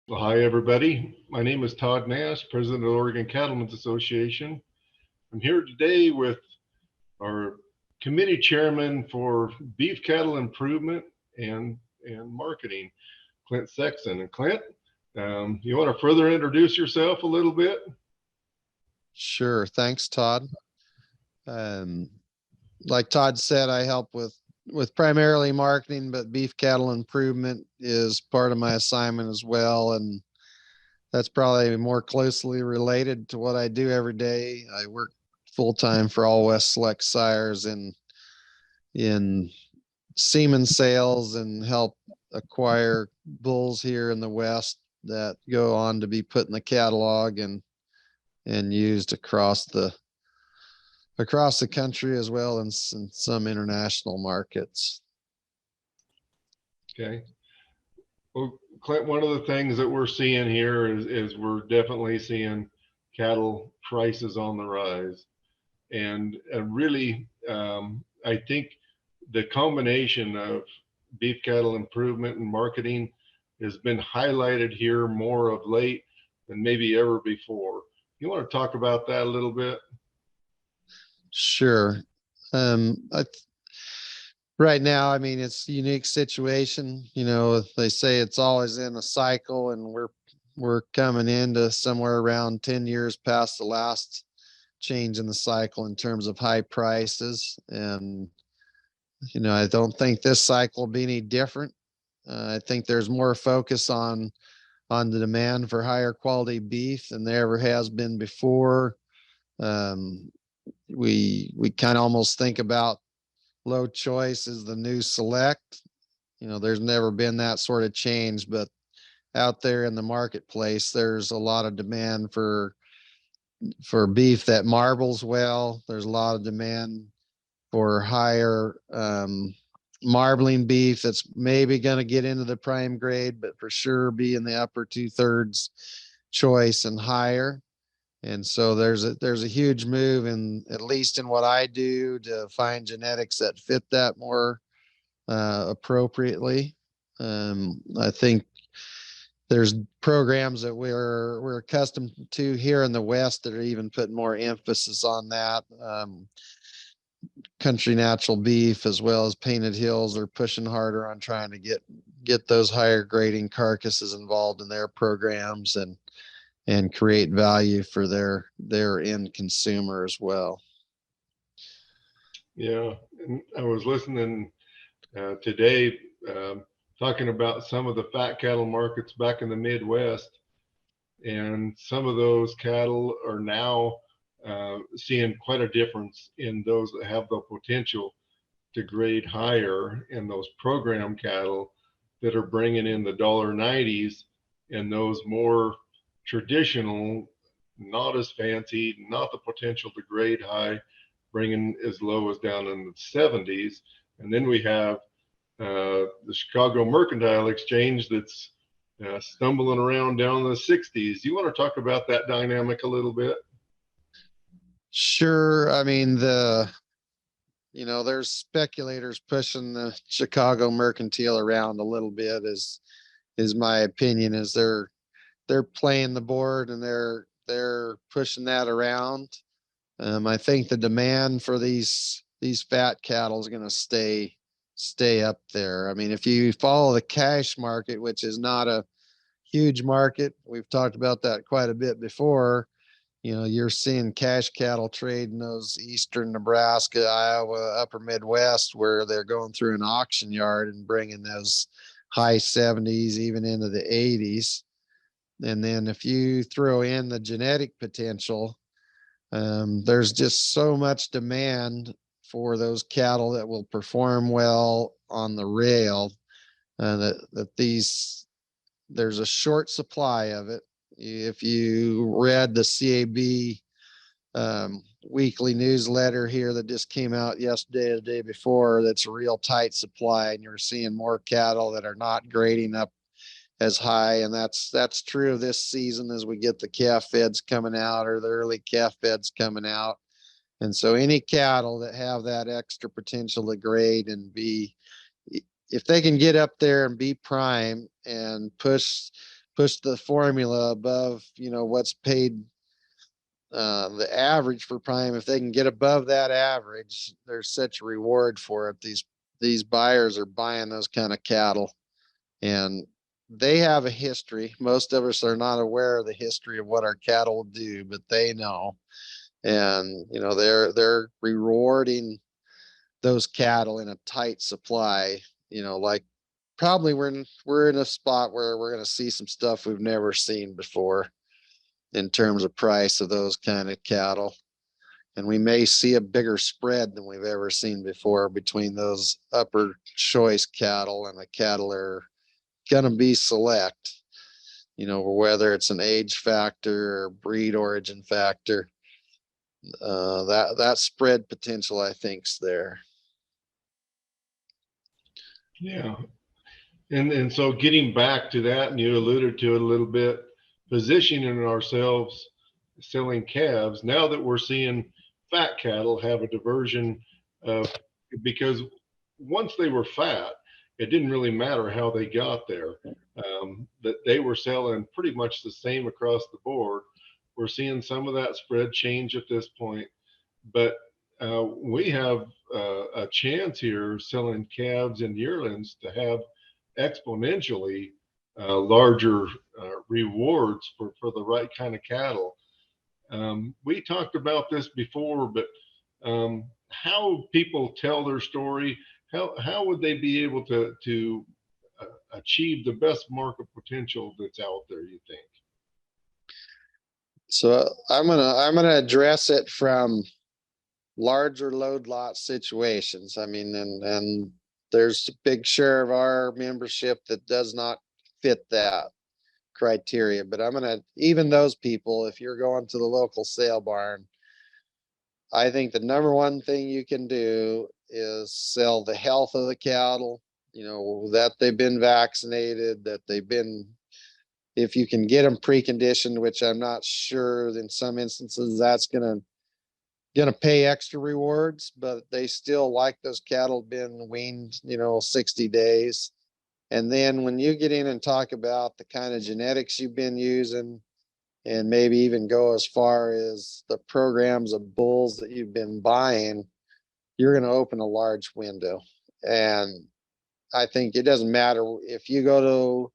Well, hi, everybody. My name is Todd Nash, President of the Oregon Cattlemen's Association. I'm here today with our committee chairman for beef cattle improvement and marketing, Clint Sexson. And Clint, you want to further introduce yourself a little bit? Sure. Thanks, Todd. Like Todd said, I help with primarily marketing, but beef cattle improvement is part of my assignment as well. And that's probably more closely related to what I do every day. I work full time for All West Select Sires in semen sales and help acquire bulls here in the West that go on to be put in the catalog and used across the country as well as in some international markets. Okay. Well, Clint, one of the things that we're seeing here is we're definitely seeing cattle prices on the rise. And really, I think the combination of beef cattle improvement and marketing has been highlighted here more of late than maybe ever before. You want to talk about that a little bit? Sure. Right now, I mean, it's a unique situation. They say it's always in a cycle, and we're coming into somewhere around 10 years past the last change in the cycle in terms of high prices. And, I don't think this cycle will be any different. I think there's more focus on the demand for higher quality beef than there ever has been before. We kind of almost think about low choice is the new select. There's never been that sort of change, but out there in the marketplace, there's a lot of demand for beef that marbles well. There's a lot of demand for higher marbling beef that's maybe going to get into the prime grade, but for sure be in the upper 2/3 choice and higher. And so there's a huge move in, at least in what I do, to find genetics that fit that more appropriately. I think there's programs that we're accustomed to here in the West that are even putting more emphasis on that. Country Natural Beef as well as Painted Hills are pushing harder on trying to get those higher grading carcasses involved in their programs and create value for their end consumer as well. Yeah, and I was listening today talking about some of the fat cattle markets back in the Midwest, and some of those cattle are now seeing quite a difference in those that have the potential to grade higher, and those program cattle that are bringing in the $1.90s, and those more traditional, not as fancy, not the potential to grade high, bringing as low as down in the 70s. And then we have the Chicago Mercantile Exchange that's stumbling around down in the 60s. You want to talk about that dynamic a little bit? Sure. I mean, there's speculators pushing the Chicago Mercantile around a little bit, is my opinion. Is they're playing the board and they're pushing that around. I think the demand for these fat cattle is going to stay up there. I mean, if you follow the cash market, which is not a huge market, we've talked about that quite a bit before. You're seeing cash cattle trade in those eastern Nebraska, Iowa, upper Midwest, where they're going through an auction yard and bringing those high 70s, even into the 80s. And then if you throw in the genetic potential, there's just so much demand for those cattle that will perform well on the rail, that there's a short supply of it. If you read the CAB weekly newsletter here that just came out yesterday or the day before, that's a real tight supply, and you're seeing more cattle that are not grading up as high. And that's true of this season as we get the calf feds coming out, or the early calf feds coming out. And so any cattle that have that extra potential to grade and be, if they can get up there and be prime and push push the formula above, what's paid, the average for prime. If they can get above that average, there's such a reward for it. These buyers are buying those kind of cattle, and they have a history. Most of us are not aware of the history of what our cattle do, but they know. And they're rewarding those cattle in a tight supply. Like, probably we're in a spot where we're going to see some stuff we've never seen before in terms of price of those kind of cattle. And we may see a bigger spread than we've ever seen before between those upper choice cattle and the cattle that are going to be select, whether it's an age factor or breed origin factor. That spread potential, I think's there. Yeah. And so getting back to that, and you alluded to it a little bit, positioning ourselves selling calves, now that we're seeing fat cattle have a diversion of, because once they were fat, it didn't really matter how they got there. That they were selling pretty much the same across the board. We're seeing some of that spread change at this point, but we have a chance here selling calves and yearlings to have exponentially larger rewards for the right kind of cattle. We talked about this before, but how people tell their story, how would they be able to achieve the best market potential that's out there, you think? So I'm gonna address it from larger load lot situations. I mean, and there's a big share of our membership that does not fit that criteria. But I'm gonna, even those people, if you're going to the local sale barn, I think the number one thing you can do is sell the health of the cattle, that they've been vaccinated, that they've been, if you can get them preconditioned, which I'm not sure in some instances that's gonna pay extra rewards, but they still like those cattle been weaned, 60 days. And then when you get in and talk about the kind of genetics you've been using, and maybe even go as far as the programs of bulls that you've been buying, you're going to open a large window. And I think it doesn't matter if you go to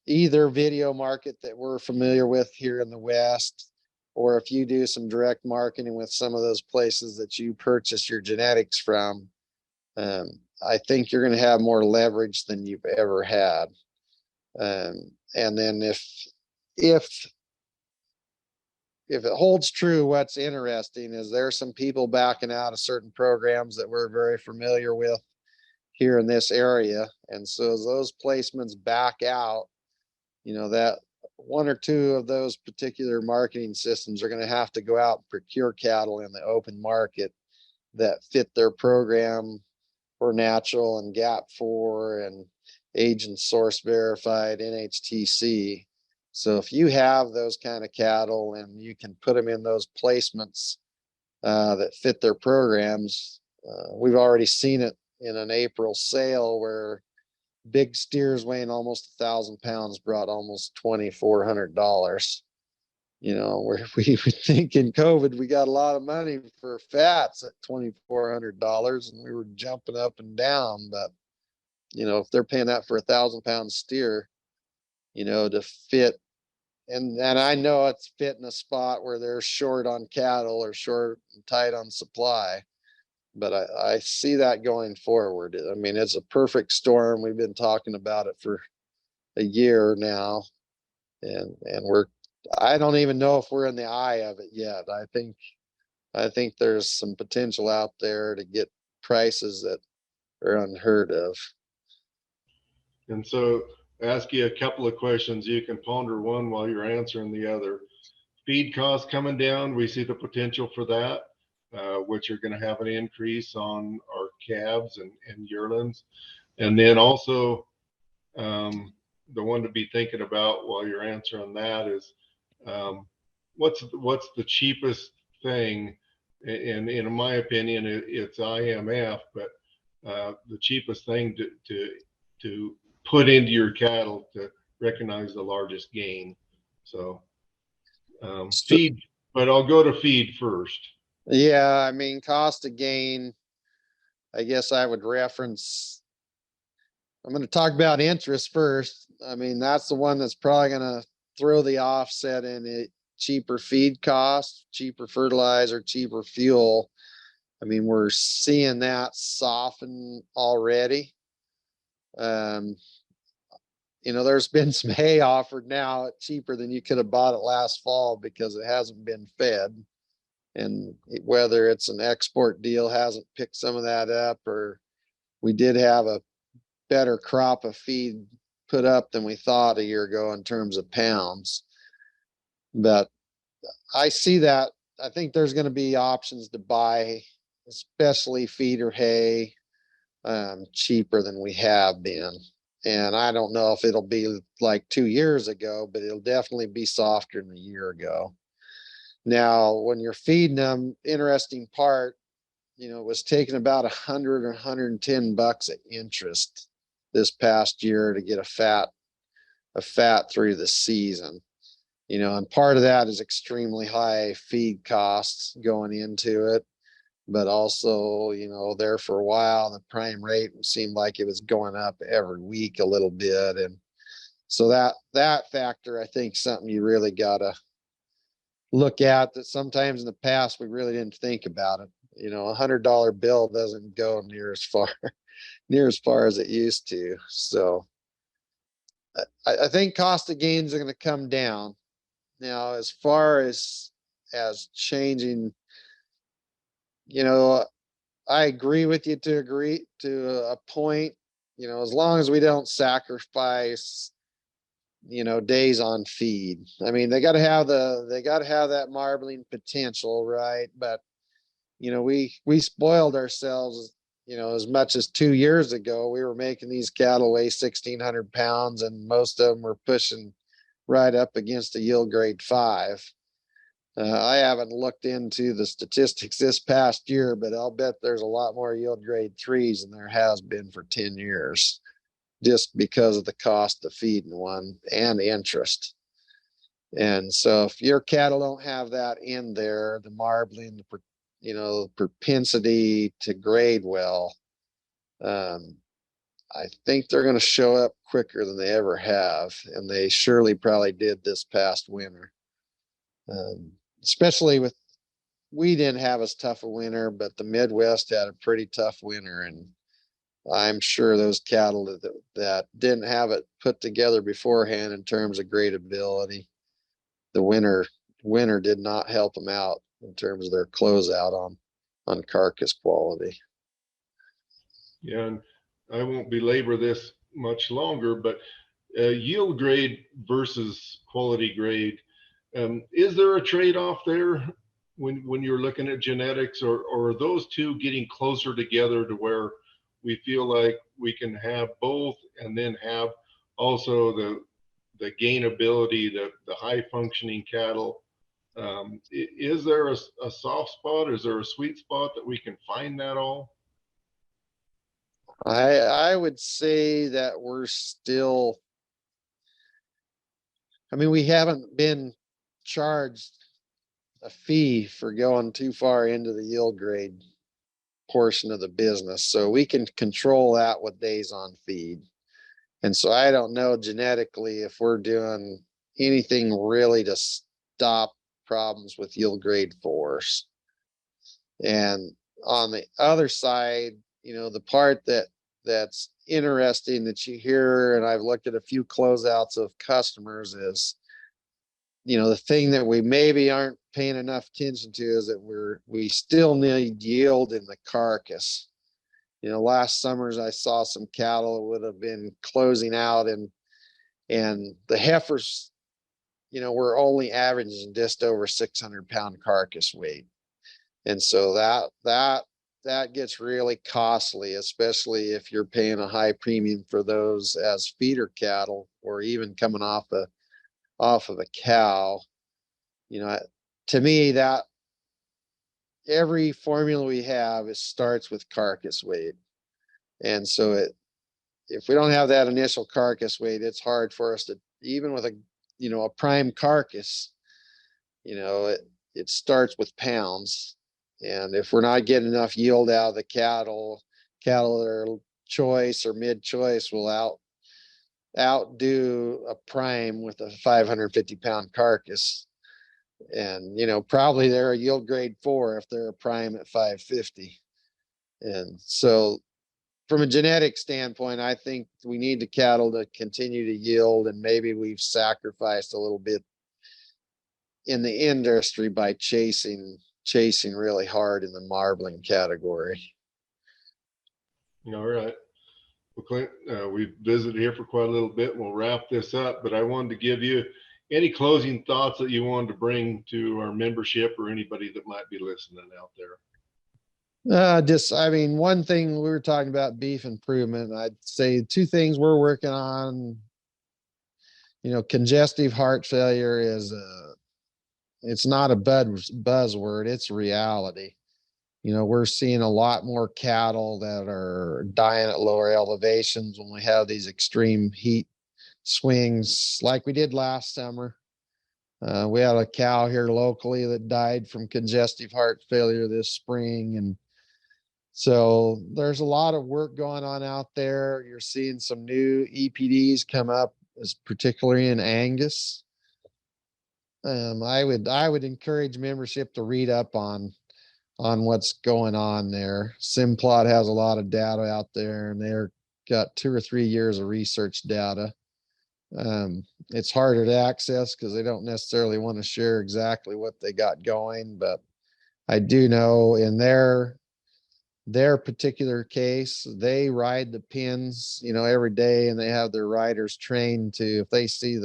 either video market that we're familiar with here in the West, or if you do some direct marketing with some of those places that you purchase your genetics from. I think you're going to have more leverage than you've ever had. And then if it holds true, what's interesting is there are some people backing out of certain programs that we're very familiar with here in this area. And so as those placements back out, that one or two of those particular marketing systems are going to have to go out and procure cattle in the open market that fit their program for natural and GAP4 and age and source verified NHTC. So if you have those kind of cattle and you can put them in those placements that fit their programs, we've already seen it in an April sale where big steers weighing almost 1,000 pounds brought almost $2,400. We think in COVID we got a lot of money for fats at $2,400, and we were jumping up and down. But if they're paying that for 1,000-pound steer, to fit, and I know it's fit in a spot where they're short on cattle or short and tight on supply. But I see that going forward. I mean, it's a perfect storm. We've been talking about it for a year now, and I don't even know if we're in the eye of it yet. I think there's some potential out there to get prices that are unheard of. And so ask you a couple of questions. You can ponder one while you're answering the other. Feed costs coming down. We see the potential for that, which are going to have an increase on our calves and yearlings. And then also the one to be thinking about while you're answering that is what's the cheapest thing? And in my opinion, it's IMF, but the cheapest thing to put into your cattle to recognize the largest gain. So So, feed, but I'll go to feed first. yeah, I mean, cost of gain, I guess I would reference, I'm going to talk about interest first. I mean, that's the one that's probably going to throw the offset in it. Cheaper feed costs, cheaper fertilizer, cheaper fuel. I mean, we're seeing that soften already. Um, there's been some hay offered now at cheaper than you could have bought it last fall because it hasn't been fed. And whether it's an export deal hasn't picked some of that up, or we did have a better crop of feed put up than we thought a year ago in terms of pounds. But I see that. I think there's going to be options to buy, especially feed or hay, cheaper than we have been. And I don't know if it'll be like 2 years ago, but it'll definitely be softer than a year ago. Now, when you're feeding them, interesting part, it was taking about 100 or $110 at interest this past year to get a fat through the season. And part of that is extremely high feed costs going into it, but also, there for a while, the prime rate seemed like it was going up every week a little bit. And so that factor, I think, something you really gotta look at, that sometimes in the past we really didn't think about it. $100 bill doesn't go near as far near as far as it used to. So I think cost of gains are going to come down. Now, as far as changing, I agree with you to a point. As long as we don't sacrifice, days on feed. I mean, they got to have that marbling potential, right? But we spoiled ourselves. As much as 2 years ago, we were making these cattle weigh 1,600 pounds, and most of them were pushing right up against a yield grade 5. I haven't looked into the statistics this past year, but I'll bet there's a lot more yield grade 3s than there has been for 10 years, just because of the cost of feeding one and interest. And so if your cattle don't have that in there, the marbling, the propensity to grade well, I think they're going to show up quicker than they ever have. And they surely probably did this past winter. Especially we didn't have as tough a winter, but the Midwest had a pretty tough winter. And I'm sure those cattle that didn't have it put together beforehand in terms of gradability, the winter did not help them out in terms of their closeout on carcass quality. Yeah, and I won't belabor this much longer, but yield grade versus quality grade, is there a trade-off there when you're looking at genetics, or are those two getting closer together to where we feel like we can have both and then have also the gainability, the high functioning cattle? Is there a soft spot? Is there a sweet spot that we can find that all? I would say that we're still, I mean, we haven't been charged a fee for going too far into the yield grade portion of the business. So we can control that with days on feed. And so I don't know genetically if we're doing anything really to stop problems with yield grade 4s. And on the other side, the part that's interesting that you hear, and I've looked at a few closeouts of customers, is, the thing that we maybe aren't paying enough attention to is that we still need yield in the carcass. Last summers I saw some cattle that would have been closing out, and the heifers, were only averaging just over 600-pound carcass weight. And so that gets really costly, especially if you're paying a high premium for those as feeder cattle, or even coming off of a cow. To me, that every formula we have starts with carcass weight. And so if we don't have that initial carcass weight, it's hard for us even with a prime carcass, it starts with pounds. And if we're not getting enough yield out of the cattle that are choice or mid choice will outdo a prime with a 550-pound carcass. And, probably they're a yield grade 4 if they're a prime at 550. And so from a genetic standpoint, I think we need the cattle to continue to yield, and maybe we've sacrificed a little bit in the industry by chasing really hard in the marbling category. All right. Well, Clint, we've visited here for quite a little bit. We'll wrap this up, but I wanted to give you any closing thoughts that you wanted to bring to our membership or anybody that might be listening out there. One thing, we were talking about beef improvement. I'd say 2 things we're working on. Congestive heart failure it's not a buzzword, it's reality. We're seeing a lot more cattle that are dying at lower elevations when we have these extreme heat swings like we did last summer. We had a cow here locally that died from congestive heart failure this spring. And so there's a lot of work going on out there. You're seeing some new EPDs come up, particularly in Angus. I would encourage membership to read up on what's going on there. Simplot has a lot of data out there, and they're got 2 or 3 years of research data. It's harder to access because they don't necessarily want to share exactly what they got going, but I do know in their particular case, they ride the pins, every day, and they have their riders trained to, if they see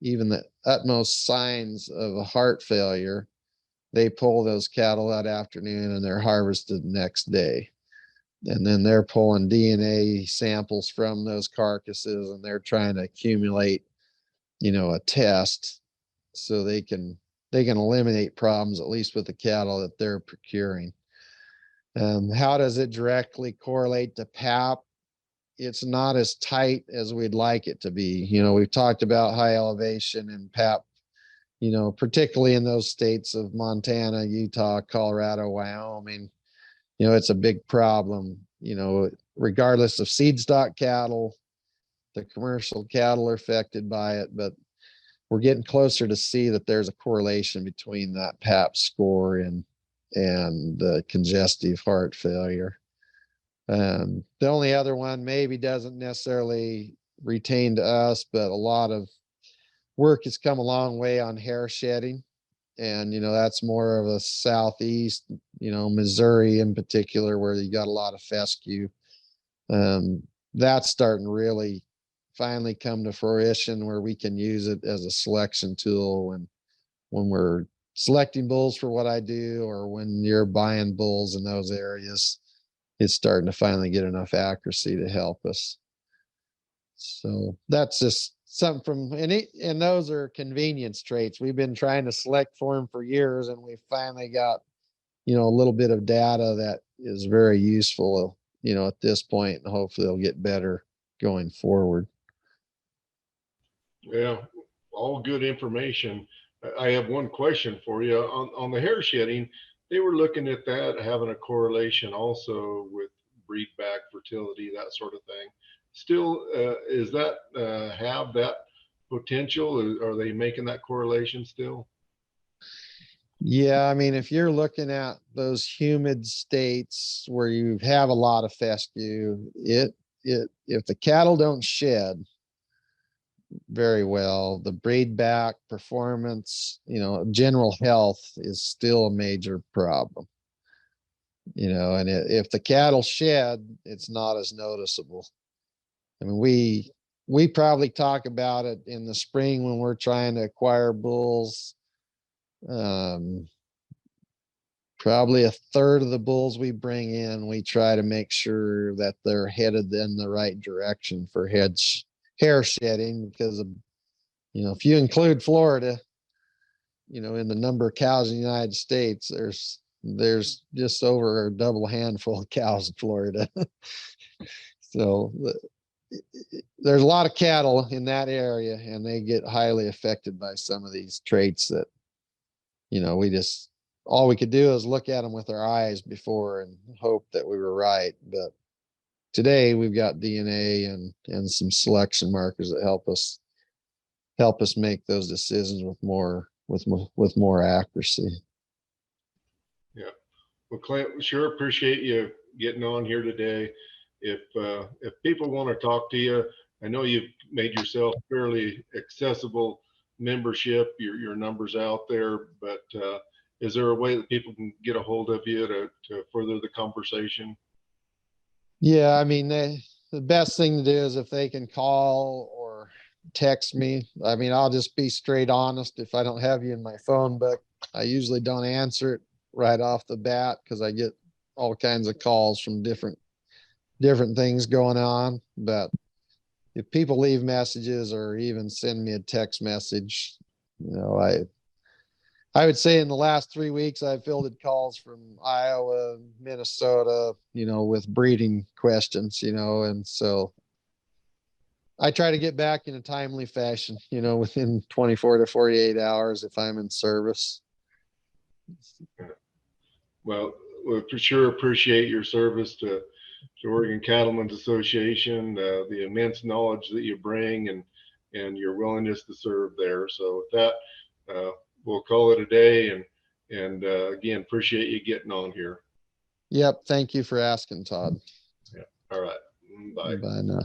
even the utmost signs of a heart failure, they pull those cattle that afternoon and they're harvested the next day. And then they're pulling DNA samples from those carcasses, and they're trying to accumulate, a test so they can eliminate problems, at least with the cattle that they're procuring. How does it directly correlate to PAP? It's not as tight as we'd like it to be. We've talked about high elevation and PAP, particularly in those states of Montana, Utah, Colorado, Wyoming. It's a big problem, regardless of seed stock cattle, the commercial cattle are affected by it, but we're getting closer to see that there's a correlation between that PAP score and the congestive heart failure. The only other one maybe doesn't necessarily retain to us, but a lot of work has come a long way on hair shedding. And, that's more of a southeast, Missouri in particular, where you got a lot of fescue. That's starting to really finally come to fruition, where we can use it as a selection tool when we're selecting bulls for what I do, or when you're buying bulls in those areas. It's starting to finally get enough accuracy to help us. So that's just something and those are convenience traits. We've been trying to select for them for years, and we finally got, a little bit of data that is very useful, at this point, and hopefully it'll get better going forward. Yeah, all good information. I have one question for you on the hair shedding. They were looking at that having a correlation also with breed back fertility, that sort of thing. Still, is that have that potential? Are they making that correlation still? Yeah, if you're looking at those humid states where you have a lot of fescue, if the cattle don't shed very well, the breed back performance, general health is still a major problem. And if the cattle shed, it's not as noticeable. We probably talk about it in the spring when we're trying to acquire bulls. Probably a third of the bulls we bring in, we try to make sure that they're headed in the right direction for hair shedding, because of, if you include Florida, in the number of cows in the United States, there's just over a double handful of cows in Florida. So there's a lot of cattle in that area, and they get highly affected by some of these traits that, we just, all we could do is look at them with our eyes before and hope that we were right. But today we've got DNA and some selection markers that help us make those decisions with more accuracy. Yeah. Well, Clint, we sure appreciate you getting on here today. If people want to talk to you, I know you've made yourself fairly accessible membership, your numbers out there, but is there a way that people can get a hold of you to further the conversation? Yeah, I mean, the best thing to do is if they can call or text me. I mean, I'll just be straight honest. If I don't have you in my phone book, I usually don't answer it right off the bat because I get all kinds of calls from different things going on. But if people leave messages or even send me a text message, I would say in the last 3 weeks, I've fielded calls from Iowa, Minnesota, with breeding questions, and so I try to get back in a timely fashion, within 24 to 48 hours if I'm in service. Well, we for sure appreciate your service to Oregon Cattlemen's Association, the immense knowledge that you bring and your willingness to serve there. So with that, we'll call it a day, and again, appreciate you getting on here. Yep. Thank you for asking, Todd. Yeah. All right. Bye. Bye now.